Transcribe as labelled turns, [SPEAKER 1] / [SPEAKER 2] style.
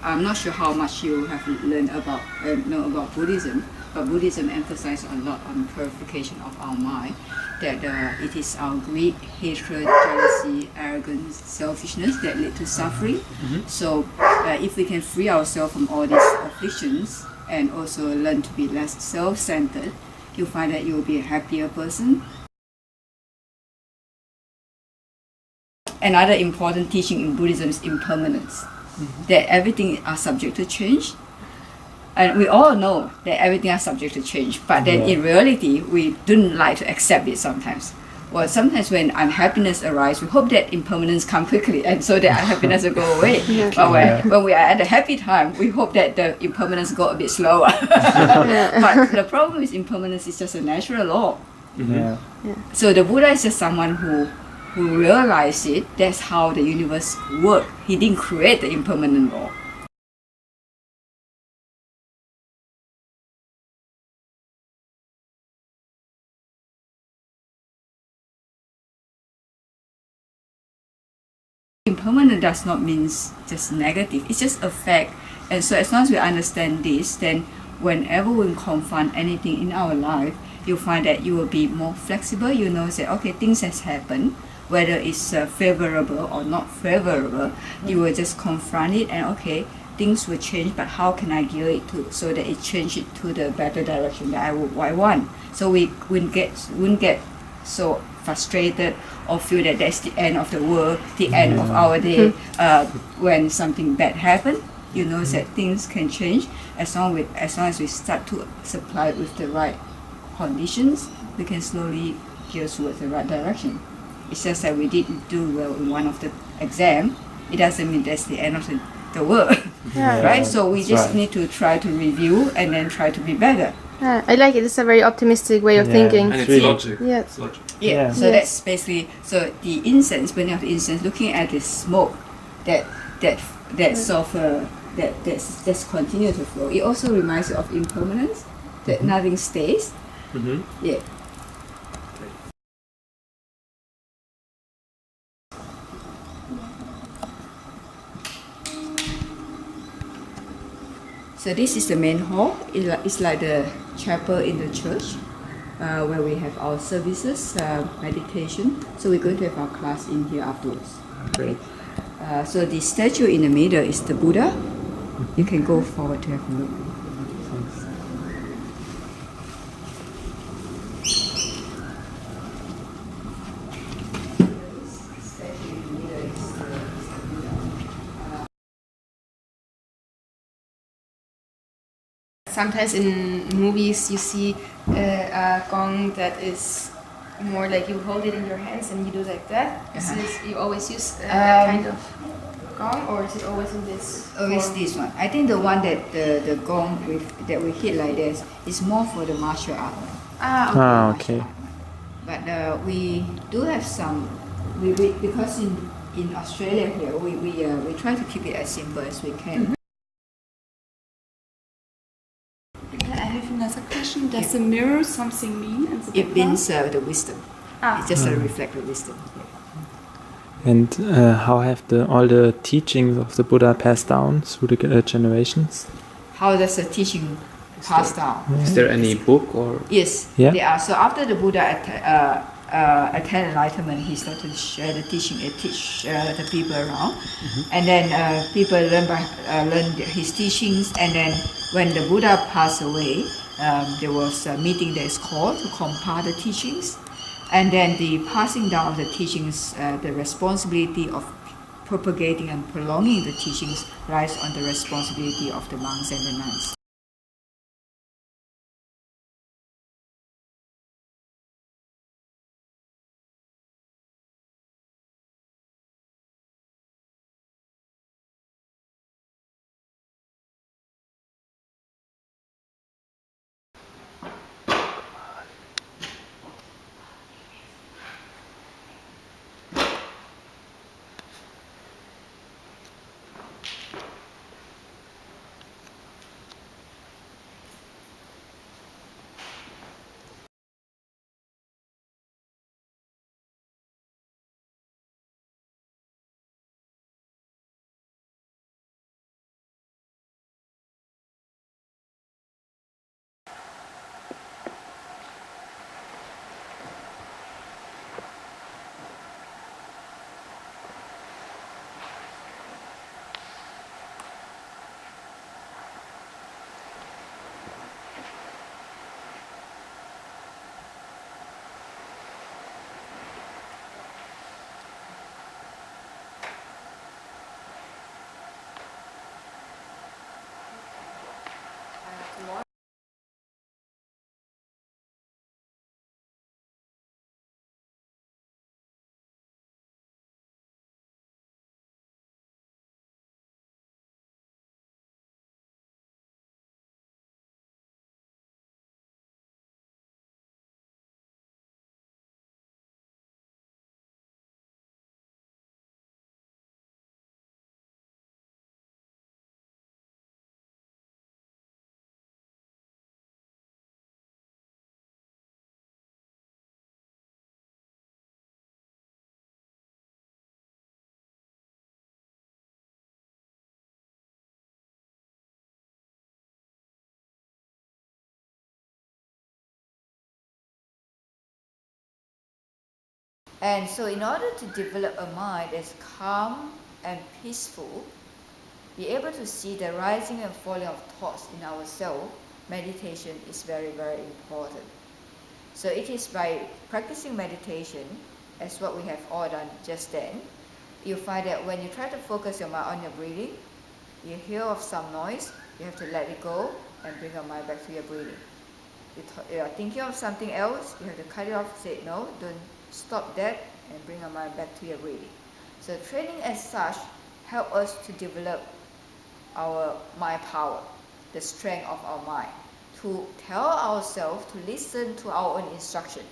[SPEAKER 1] I'm not sure how much you have learned about know about Buddhism, but Buddhism emphasizes a lot on purification of our mind. That it is our greed, hatred, jealousy, arrogance, selfishness that lead to suffering. So if we can free ourselves from all these afflictions and also learn to be less self-centered, you'll find that you'll be a happier person. Another important teaching in Buddhism is impermanence, that everything are subject to change. And we all know that everything is subject to change, but then in reality, we don't like to accept it sometimes. Well, sometimes when unhappiness arises, we hope that impermanence come quickly, and so that unhappiness will go away. But when we are at a happy time, we hope that the impermanence go a bit slower. But the problem with impermanence is just a natural law. So the Buddha is just someone who realized it. That's how the universe works. He didn't create the impermanent law. Impermanent does not mean just negative. It's just a fact. And so as long as we understand this, then whenever we confront anything in our life, you'll find that you will be more flexible. You know that, okay, things has happened, whether it's favorable or not favorable, you will just confront it and okay, things will change, but how can I gear it to so that it change it to the better direction that I want? So we wouldn't get so frustrated or feel that that's the end of the world, the end of our day. When something bad happens, you know that things can change as long as we start to supply it with the right conditions, we can slowly gear towards the right direction. It's just that we didn't do well in one of the exam. It doesn't mean that's the end of the world, right? So we just need to try to review and then try to be better.
[SPEAKER 2] I like it. It's a very optimistic way of thinking.
[SPEAKER 3] And it's logic.
[SPEAKER 2] Yeah.
[SPEAKER 3] It's logic.
[SPEAKER 1] So that's basically, so the incense, burning of the incense, looking at the smoke that's just continue to flow. It also reminds you of impermanence, that nothing stays. So this is the main hall. It's like the chapel in the church where we have our services, meditation. So we're going to have our class in here afterwards. Okay. So the statue in the middle is the Buddha. You can go forward to have a look.
[SPEAKER 2] Sometimes in movies you see a gong that is more like you hold it in your hands and you do like that. You always use that kind of gong, or is it always in this?
[SPEAKER 1] Always this one. I think the one that the gong that we hit like this is more for the martial art.
[SPEAKER 4] Okay.
[SPEAKER 1] But we do have some. Because in Australia here we try to keep it as simple as we can.
[SPEAKER 5] I have another question. Does the mirror something mean?
[SPEAKER 1] It means the wisdom. It's just a reflect of wisdom.
[SPEAKER 4] And how have all the teachings of the Buddha passed down through the generations?
[SPEAKER 1] How does the teaching pass down?
[SPEAKER 3] Is there any book or?
[SPEAKER 1] Yes, there are. So after the Buddha attained enlightenment, he started to share the teaching and teach the people around. And then people learn his teachings. And then when the Buddha passed away, there was a meeting that is called to compile the teachings. And then the passing down of the teachings, the responsibility of propagating and prolonging the teachings lies on the responsibility of the monks and the nuns. And so in order to develop a mind that's calm and peaceful, be able to see the rising and falling of thoughts in ourselves, meditation is very, very important. So it is by practicing meditation, as what we have all done just then, you find that when you try to focus your mind on your breathing, you hear of some noise, you have to let it go and bring your mind back to your breathing. You are thinking of something else, you have to cut it off, say no, don't stop that, and bring your mind back to your breathing. So training as such helps us to develop our mind power, the strength of our mind, to tell ourselves to listen to our own instruction.